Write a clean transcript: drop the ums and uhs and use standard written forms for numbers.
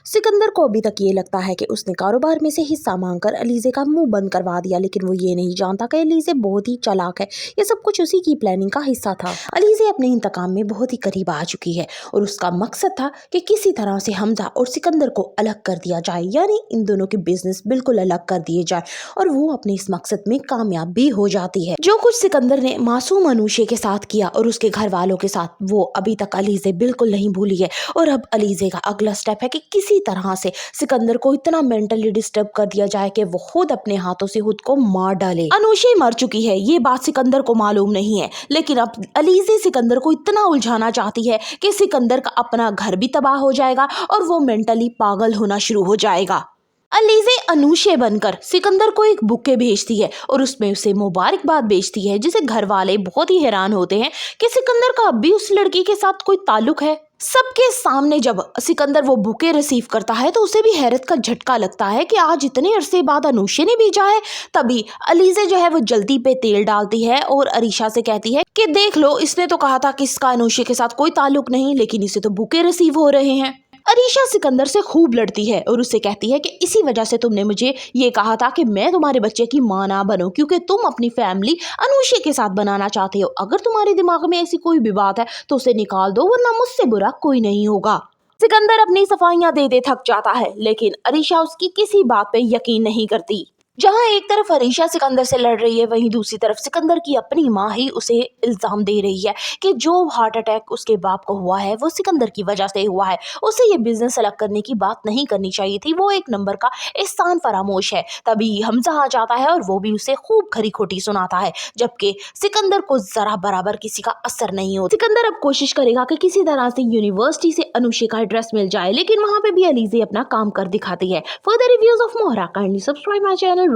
सिकंदर को अभी तक ये लगता है कि उसने कारोबार में से हिस्सा मांगकर अलीज़े का मुंह बंद करवा दिया, लेकिन वो ये नहीं जानता कि अलीज़े बहुत ही चालाक है। ये सब कुछ उसी की प्लानिंग का हिस्सा था। अलीज़े अपने इंतकाम में बहुत ही करीब आ चुकी है और उसका मकसद था कि किसी तरह से हमजा और सिकंदर को अलग कर दिया जाए, यानी इन दोनों के बिजनेस बिल्कुल अलग कर दिए जाए, और वो अपने इस मकसद में कामयाब भी हो जाती है। जो कुछ सिकंदर ने मासूम अनुषे के साथ किया और उसके घर वालों के साथ, वो अभी तक अलीज़े बिल्कुल नहीं भूली है। और अब अलीज़े का अगला स्टेप है कि किसी तरह से सिकंदर को इतना मेंटली डिस्टर्ब कर दिया जाए कि वो खुद अपने हाथों से खुद को मार डाले। अनुषे मर चुकी है, ये बात सिकंदर को मालूम नहीं है, लेकिन अब अलीज़े सिकंदर को इतना उलझाना चाहती है कि सिकंदर का अपना घर भी तबाह हो जाएगा और वो मेंटली पागल होना शुरू हो जाएगा। अलीज़े अनुषे बनकर सिकंदर को एक बुके भेजती है और उसमें उसे मुबारकबाद भेजती है, जिसे घर वाले बहुत ही हैरान होते हैं कि सिकंदर का अब भी उस लड़की के साथ कोई ताल्लुक है। सबके सामने जब सिकंदर वो बुके रिसीव करता है तो उसे भी हैरत का झटका लगता है कि आज इतने अरसे बाद अनुषे ने भेजा है। तभी अलीज़े जो है वो जल्दी पे तेल डालती है और अरीशा से कहती है कि देख लो, इसने तो कहा था कि इसका अनुषे के साथ कोई ताल्लुक नहीं, लेकिन इसे तो बुके रिसीव हो रहे हैं। अरीशा सिकंदर से खूब लड़ती है और उससे कहती है कि इसी वजह से तुमने मुझे ये कहा था कि मैं तुम्हारे बच्चे की मां ना बनूं, क्योंकि तुम अपनी फैमिली अनुषे के साथ बनाना चाहते हो। अगर तुम्हारे दिमाग में ऐसी कोई भी बात है तो उसे निकाल दो, वरना मुझसे बुरा कोई नहीं होगा। सिकंदर अपनी सफाइयां दे दे थक जाता है, लेकिन अरीशा उसकी किसी बात पे यकीन नहीं करती। जहां एक तरफ अरीशा सिकंदर से लड़ रही है, वहीं दूसरी तरफ सिकंदर की अपनी माँ ही उसे इल्जाम दे रही है कि जो हार्ट अटैक उसके बाप को हुआ है वो सिकंदर की वजह से हुआ है। उसे ये बिजनेस अलग करने की बात नहीं करनी चाहिए थी, वो एक नंबर का एहसान फरामोश है। तभी हमजा आ जाता है और वो भी उसे खूब खरी खोटी सुनाता है, जबकि सिकंदर को जरा बराबर किसी का असर नहीं होता। सिकंदर अब कोशिश करेगा कि किसी तरह से यूनिवर्सिटी से अनुषे का एड्रेस मिल जाए, लेकिन वहां पे भी अलीज़े अपना काम कर दिखाती है। Further reviews of Mohra, kindly subscribe my channel.